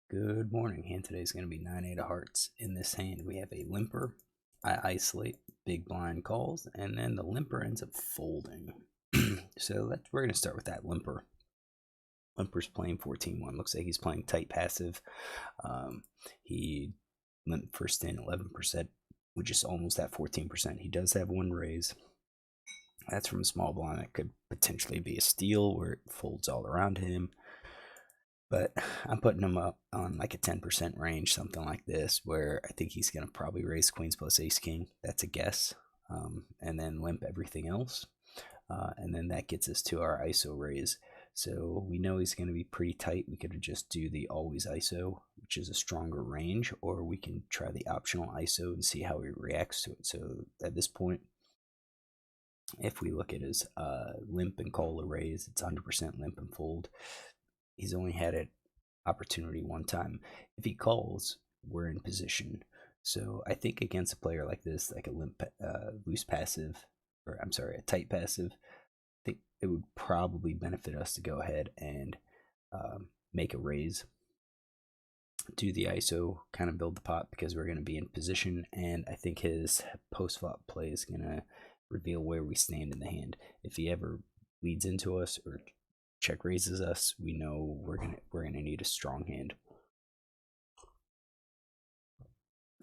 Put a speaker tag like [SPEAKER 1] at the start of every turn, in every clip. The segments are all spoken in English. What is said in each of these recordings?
[SPEAKER 1] Good morning. Hand today is going to be 9-8 of hearts. In this hand, we have a limper. I isolate, big blind calls, and then the limper ends up folding. So we're going to start with that limper. Limper's playing 14-1. Looks like he's playing tight passive. He limp first in 11%, which is almost at 14%. He does have one raise. That's from a small blind. That could potentially be a steal where it folds all around him. But I'm putting him up on like a 10% range, something like this, where I think he's going to probably raise queens plus ace king. That's a guess. And then limp everything else. And then that gets us to our ISO raise. So we know he's going to be pretty tight. We could just do the always ISO, which is a stronger range, or we can try the optional ISO and see how he reacts to it. So at this point, if we look at his limp and call a raise, it's 100% limp and fold. He's only had an opportunity one time. If he calls, we're in position. So I think against a player like this, like a limp, loose passive, or I'm sorry, a tight passive, I think it would probably benefit us to go ahead and make a raise, do the ISO, kind of build the pot because we're going to be in position. And I think his post flop play is going to reveal where we stand in the hand. If he ever leads into us or check raises us, we know we're gonna need a strong hand.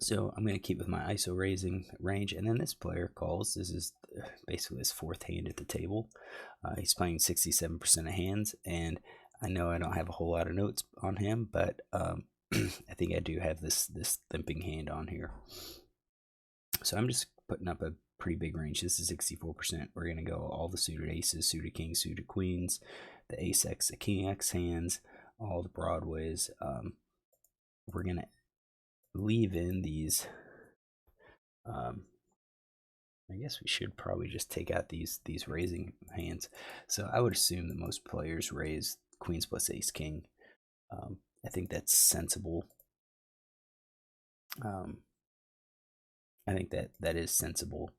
[SPEAKER 1] So I'm gonna keep with my ISO raising range, and then this player calls. This is basically his fourth hand at the table. He's playing 67% of hands, and I know I don't have a whole lot of notes on him, but I think I do have this limping hand on here. So I'm just putting up a pretty big range. This is 64%. We're gonna go all the suited aces, suited kings, suited queens, the ace x, the king x hands, all the broadways. We're gonna leave in these. I guess we should probably just take out these raising hands. So I would assume that most players raise queens plus ace king. I think that's sensible. I think that is sensible.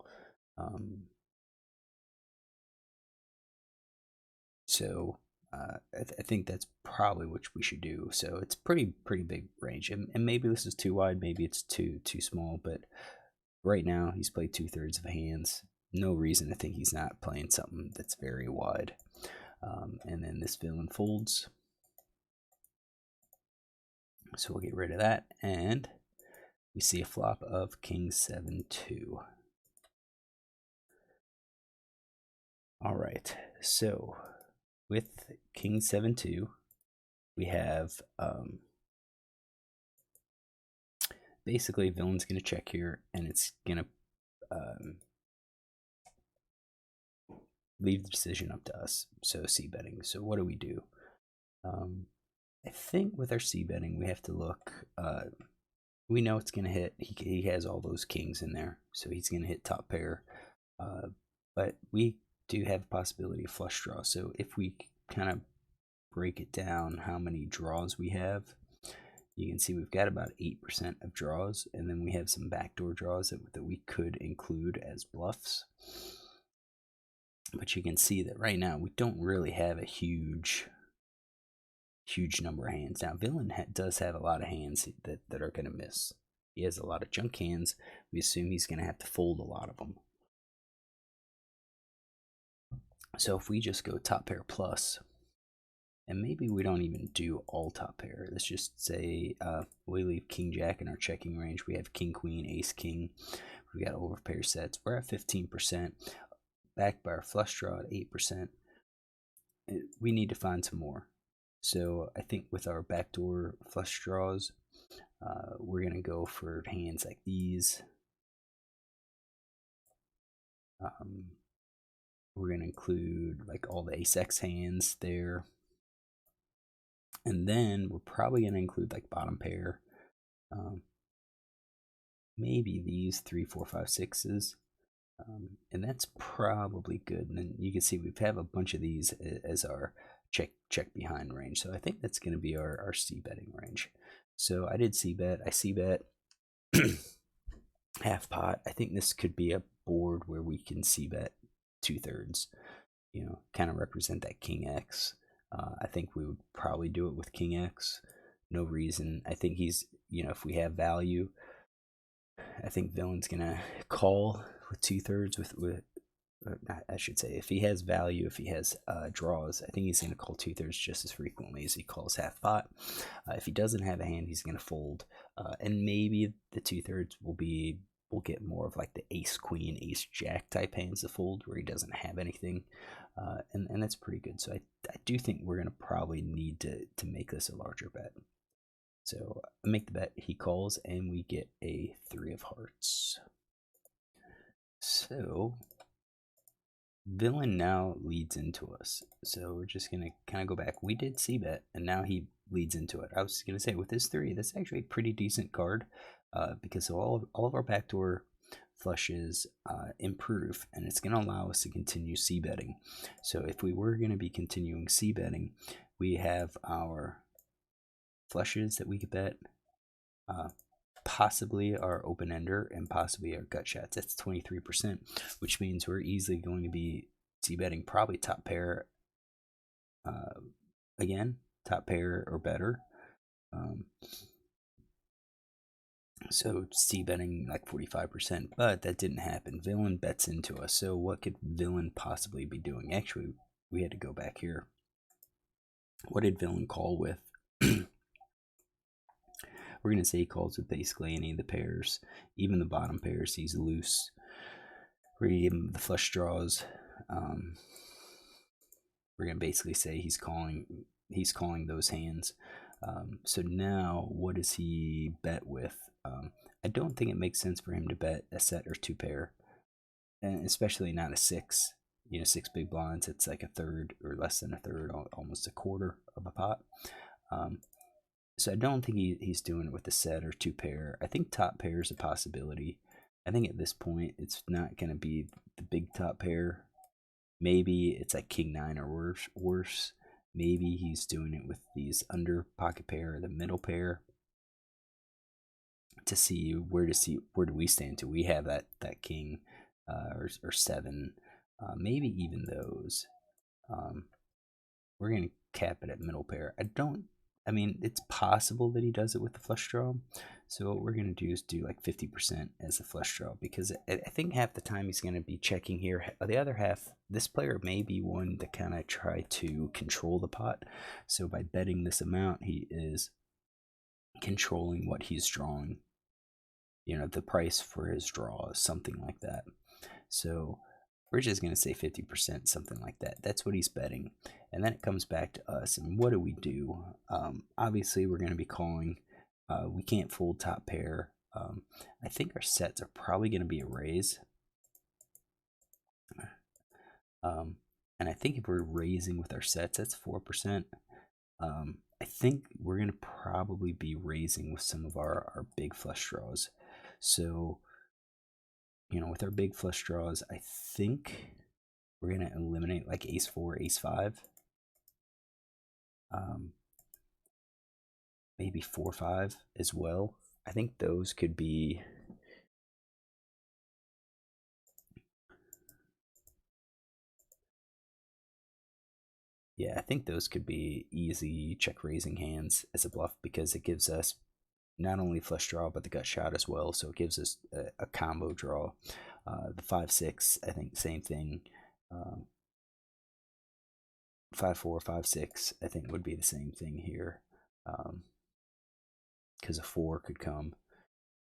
[SPEAKER 1] So I think that's probably what we should do. So it's pretty big range, and maybe this is too wide, maybe it's too small. But right now he's played 2/3 of hands. No reason to think he's not playing something that's very wide. And then this villain folds, so we'll get rid of that, and we see a flop of king 7-2. All right, so with king 7-2, we have basically villain's going to check here, and it's going to leave the decision up to us. So c betting. So what do we do? I think with our c betting, we have to look. We know it's going to hit. He has all those kings in there, so he's going to hit top pair. But we do have a possibility of flush draw. So if we kind of break it down, how many draws we have, you can see we've got about 8% of draws, and then we have some backdoor draws that we could include as bluffs. But you can see that right now we don't really have a huge number of hands. Now, villain does have a lot of hands that are going to miss. He has a lot of junk hands. We assume he's going to have to fold a lot of them. So if we just go top pair plus, and maybe we don't even do all top pair. Let's just say we leave king jack in our checking range. We have king queen, ace king. We got overpair sets. We're at 15%. Backed by our flush draw at 8%. We need to find some more. So I think with our backdoor flush draws, we're going to go for hands like these. We're going to include like all the ace x hands there. And then we're probably going to include like bottom pair. Maybe these 3, 4, 5, 6s. And that's probably good. And then you can see we have a bunch of these as our check behind range. So I think that's going to be our c betting range. So I did c bet. I c bet half pot. I think this could be a board where we can c bet 2/3. You know, kind of represent that king x. I think we would probably do it with king x. No reason. I think he's, if we have value, I think villain's gonna call with 2/3 with I should say, if he has value, if he has draws, I think he's going to call 2/3 just as frequently as he calls half pot. If he doesn't have a hand, he's going to fold, and maybe the 2/3 will get more of like the ace queen, ace jack type hands to fold where he doesn't have anything, and that's pretty good. So I do think we're going to probably need to make this a larger bet. So I make the bet, he calls, and we get a 3 of hearts. So villain now leads into us. So we're just going to kind of go back. We did c-bet, and now he leads into it. I was going to say, with this 3, that's actually a pretty decent card, because all of our backdoor flushes improve, and it's going to allow us to continue c-betting. So if we were going to be continuing c-betting, we have our flushes that we could bet, possibly our open ender, and possibly our gut shots. That's 23%, which means we're easily going to be c-betting probably top pair, again, top pair or better. So c-betting like 45%, but that didn't happen. Villain bets into us. So what could villain possibly be doing? Actually, we had to go back here. What did villain call with? We're going to say he calls with basically any of the pairs, even the bottom pairs. He's loose. We're going to give him the flush draws. We're going to basically say he's calling those hands. So now, what does he bet with? I don't think it makes sense for him to bet a set or 2 pair, and especially not a 6. 6 big blinds. It's like a third or less than a third, almost a quarter of a pot. So I don't think he's doing it with a set or 2 pair. I think top pair is a possibility. I think at this point it's not going to be the big top pair. Maybe it's like king 9 or worse. Maybe he's doing it with these under pocket pair or the middle pair to see where do we stand. Do we have that king or 7? Maybe even those. We're going to cap it at middle pair. I mean, it's possible that he does it with the flush draw. So what we're going to do is do like 50% as a flush draw, because I think half the time he's going to be checking here. The other half, this player may be one to kind of try to control the pot. So by betting this amount, he is controlling what he's drawing. The price for his draw is something like that. So we're just going to say 50%, something like that. That's what he's betting. And then it comes back to us. And what do? Obviously, we're going to be calling. We can't fold top pair. I think our sets are probably going to be a raise. And I think if we're raising with our sets, that's 4%. I think we're going to probably be raising with some of our big flush draws. So, with our big flush draws, I think we're going to eliminate like ace 4, ace 5. Maybe 4, 5 as well. I think those could be. Yeah, I think those could be easy check raising hands as a bluff, because it gives us not only flush draw but the gut shot as well. So it gives us a combo draw. The 5, 6, I think same thing. 5, 4, 5, 6, I think would be the same thing here, because a 4 could come.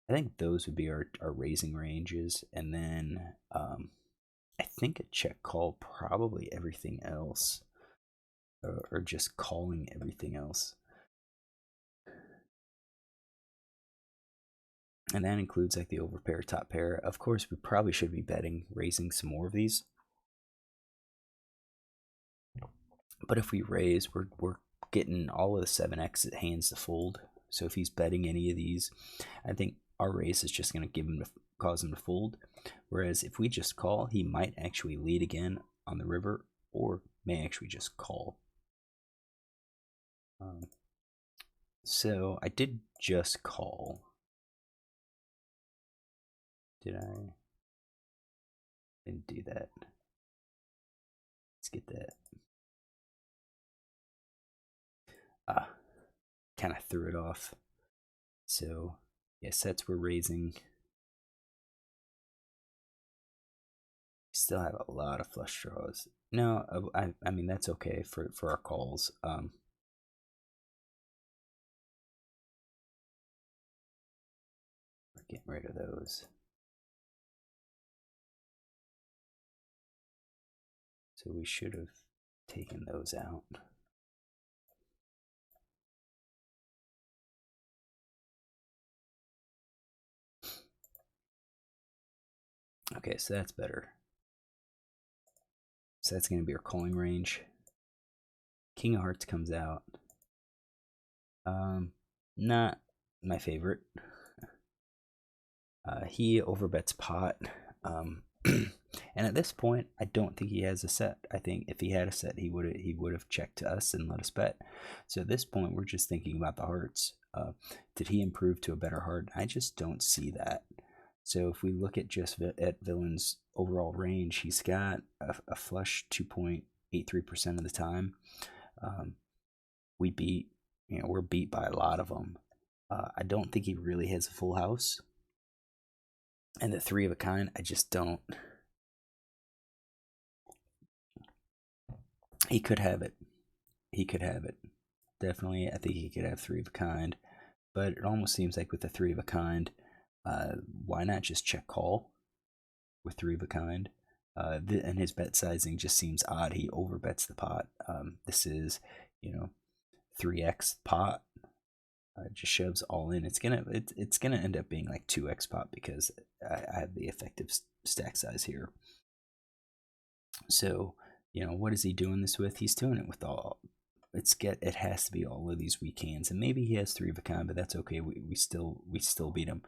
[SPEAKER 1] I think those would be our raising ranges, and then I think a check call probably everything else, or just calling everything else. And that includes like the overpair, top pair. Of course, we probably should be betting, raising some more of these. But if we raise, we're getting all of the 7x hands to fold. So if he's betting any of these, I think our raise is just going to cause him to fold. Whereas if we just call, he might actually lead again on the river, or may actually just call. So I did just call. Did I? Didn't do that. Let's get that. kind of threw it off. So yeah, sets we're raising. Still have a lot of flush draws. No, I mean that's okay for our calls. We're getting rid of those. So we should have taken those out. Okay, so that's better. So that's going to be our calling range. King of Hearts comes out. Not my favorite. He overbets pot. And at this point, I don't think he has a set. I think if he had a set, he would have checked to us and let us bet. So at this point, we're just thinking about the hearts. Did he improve to a better heart? I just don't see that. So if we look at just at Villain's overall range, he's got a flush 2.83% of the time. We're beat by a lot of them. I don't think he really has a full house. And the three of a kind, I just don't. He could have it. He could have it. Definitely, I think he could have three of a kind. But it almost seems like with the three of a kind, why not just check call with three of a kind? And his bet sizing just seems odd. He overbets the pot. This is, 3x pot. Just shoves all in. It's gonna end up being like 2x pot because I have the effective stack size here. So what is he doing this with? He's doing it with all. It has to be all of these weak hands, and maybe he has three of a kind, but that's okay. We still beat him.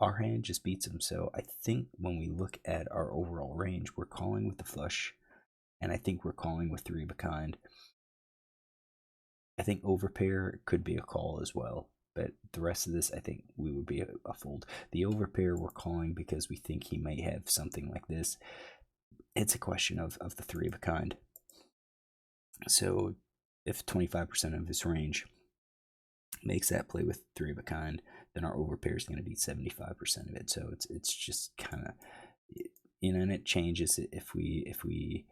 [SPEAKER 1] Our hand just beats him. So I think when we look at our overall range, we're calling with the flush, and I think we're calling with three of a kind. I think overpair could be a call as well, but the rest of this, I think we would be a fold. The overpair we're calling because we think he might have something like this. It's a question of the three of a kind. So if 25% of his range makes that play with three of a kind, then our overpair is going to be 75% of it. So it's just kind of, and it changes if we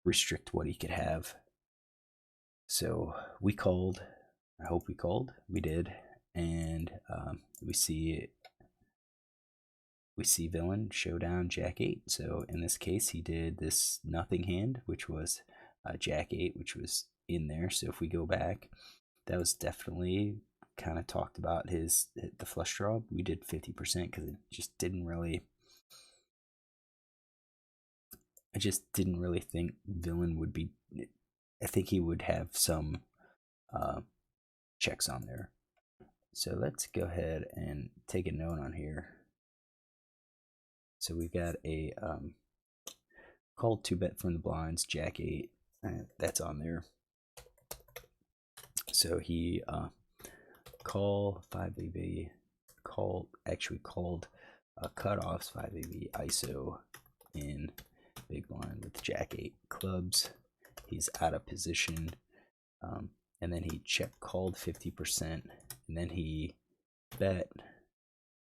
[SPEAKER 1] restrict what he could have. So we called. I hope we called. We did, and we see villain showdown Jack 8. So in this case, he did this nothing hand, which was Jack 8, which was in there. So if we go back, that was definitely kind of talked about the flush draw. We did 50% because it just didn't really. I just didn't really think villain would be. I think he would have some checks on there. So let's go ahead and take a note on here. So we've got a called 2-bet from the blinds, Jack 8. That's on there. So he called 5BB, called cutoffs 5BB ISO in big blind with Jack 8 clubs. He's out of position, and then he check called 50%, and then he bet.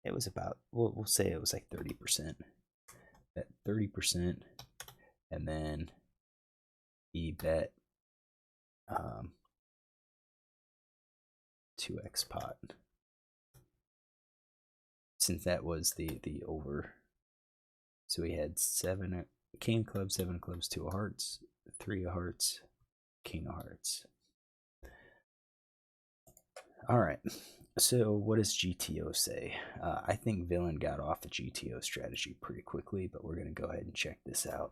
[SPEAKER 1] It was about, we'll say it was like 30%. Bet 30%, and then he bet 2x pot. Since that was the over. So we had king of clubs, 7 of clubs, 2 of hearts, 3 of hearts, king of hearts. All right. So what does GTO say? I think villain got off a GTO strategy pretty quickly, but we're going to go ahead and check this out.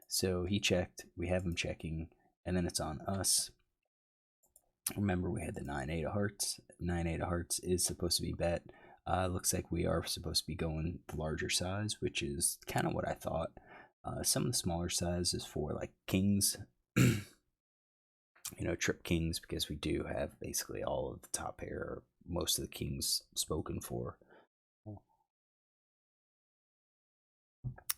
[SPEAKER 1] So he checked. We have him checking, and then it's on us. Remember, we had the 9-8 of hearts. 9-8 of hearts is supposed to be bet. Looks like we are supposed to be going the larger size, which is kind of what I thought. Some of the smaller sizes for like kings, trip kings, because we do have basically all of the top pair, most of the kings spoken for.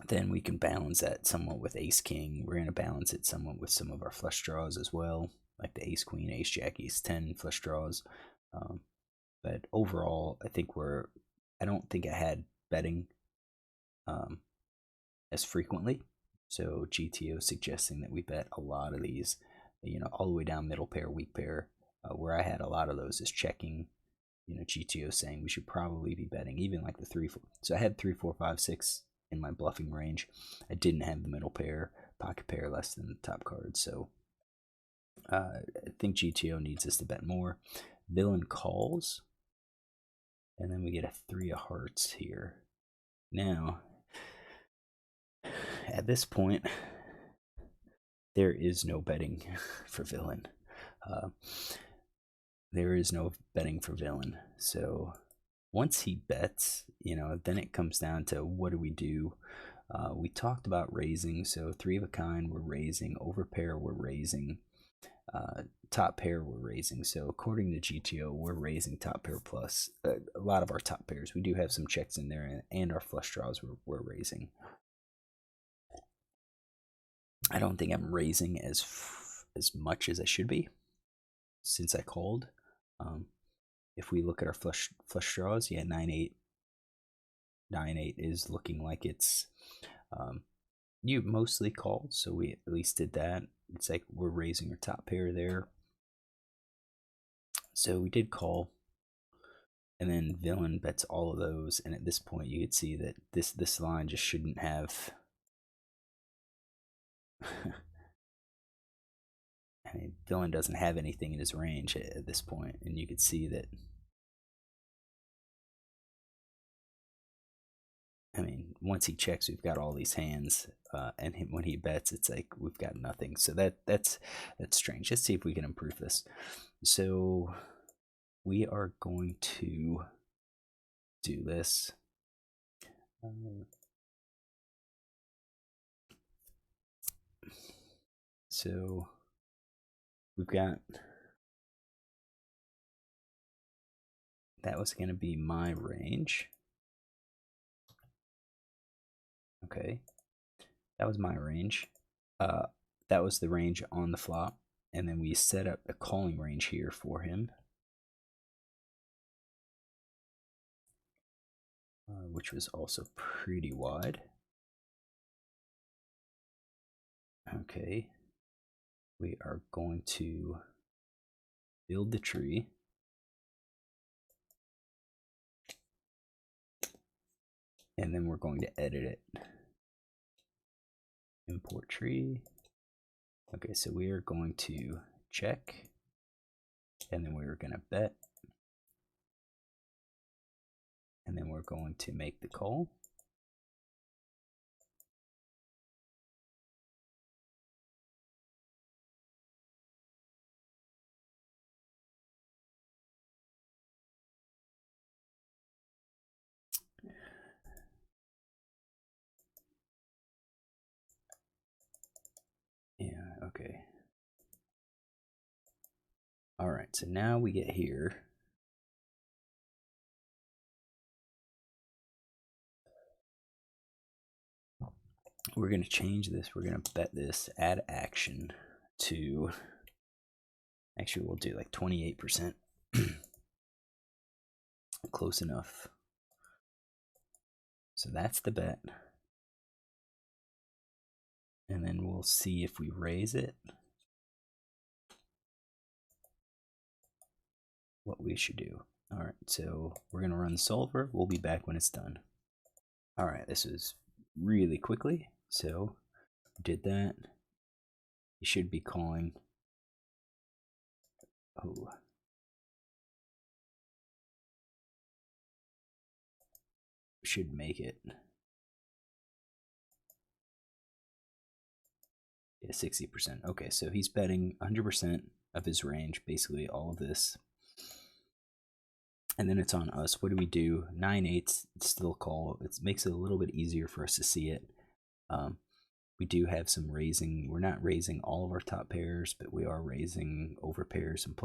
[SPEAKER 1] Then we can balance that somewhat with ace king. We're going to balance it somewhat with some of our flush draws as well. like the ace queen, ace jack, ace 10 flush draws. But overall, I don't think I had betting as frequently. So GTO suggesting that we bet a lot of these, all the way down middle pair, weak pair. Where I had a lot of those is checking. GTO saying we should probably be betting even like the 3-4. So I had 3, 4, 5, 6 in my bluffing range. I didn't have the middle pair, pocket pair less than the top card. So I think GTO needs us to bet more. Villain calls, and then we get a 3 of hearts here. Now, at this point, there is no betting for villain. There is no betting for villain. So once he bets, then it comes down to what do we do? We talked about raising. So 3 of a kind, we're raising. Overpair, we're raising. Top pair, we're raising. So according to GTO, we're raising top pair plus. A lot of our top pairs. We do have some checks in there, and our flush draws we're raising. I don't think I'm raising as much as I should be since I called. If we look at our flush draws, yeah, 9-8. 9-8 is looking like it's you mostly called, so we at least did that. It's like we're raising our top pair there. So we did call, and then villain bets all of those, and at this point you could see that this line just shouldn't have I mean, villain doesn't have anything in his range at this point, and you could see that. I mean, once he checks, we've got all these hands, and when he bets, it's like we've got nothing. So that's strange. Let's see if we can improve this. So we are going to do this. So we've got, that was going to be my range. Okay, that was my range. That was the range on the flop, and then we set up a calling range here for him, which was also pretty wide. Okay, we are going to build the tree. And then we're going to edit it. Import tree. Okay, so we are going to check, and then we're going to bet, and then we're going to make the call. Yeah, okay. All right, so now we get here. We're going to change this. We're going to bet this, add action to, actually we'll do like 28%. Close enough. So that's the bet. And then we'll see if we raise it, what we should do. All right, so we're going to run the solver. We'll be back when it's done. All right, this is really quickly. So did that. You should be calling. Oh. Should make it. Yeah, 60%. Okay, so he's betting 100% of his range, basically all of this. And then it's on us. What do we do? 9-8, still call. It makes it a little bit easier for us to see it. We do have some raising. We're not raising all of our top pairs, but we are raising over pairs and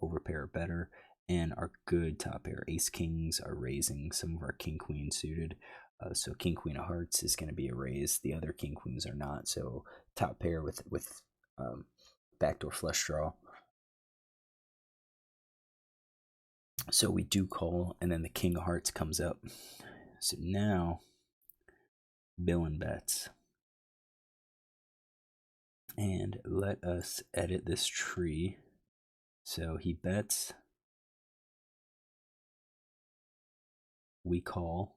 [SPEAKER 1] over pair are better. And our good top pair, ace kings, are raising. Some of our king queen suited. So king queen of hearts is going to be a raise. The other king queens are not. So top pair with backdoor flush draw So we do call, and then the king of hearts comes up. So now villain bets. And let us edit this tree. So he bets, we call,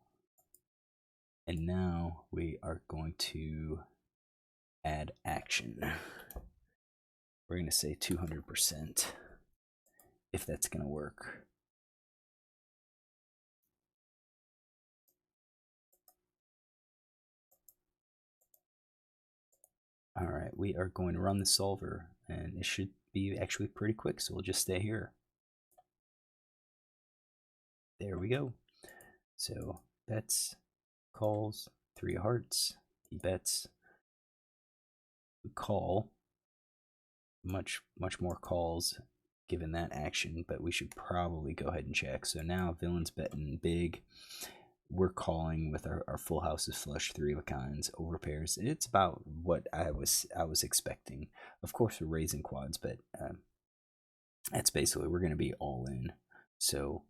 [SPEAKER 1] and now we are going to add action. We're going to say 200% if that's going to work. All right, we are going to run the solver, and it should be actually pretty quick, so we'll just stay here. There we go. So bets, calls, 3 hearts. He bets, we call. Much more calls given that action, but we should probably go ahead and check. So now villain's betting big. We're calling with our full houses flush, 3 of a kinds, over pairs. It's about what I was expecting. Of course, we're raising quads, but that's basically, we're going to be all in. So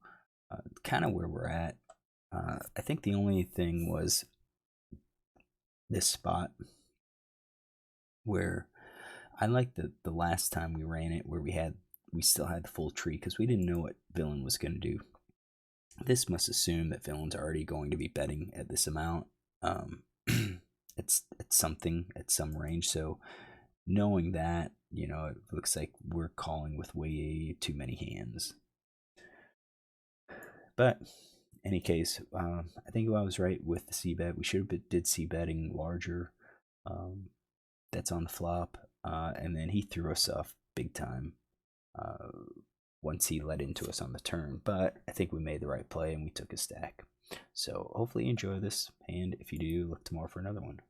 [SPEAKER 1] kind of where we're at. I think the only thing was this spot where I like the last time we ran it, where we still had the full tree because we didn't know what villain was going to do. This must assume that villain's already going to be betting at this amount. It's something at some range. So knowing that, it looks like we're calling with way too many hands. But in any case, I think I was right with the C bet. We should have did C betting larger. That's on the flop, and then he threw us off big time once he led into us on the turn. But I think we made the right play and we took a stack. So hopefully you enjoy this, and if you do, look tomorrow for another one.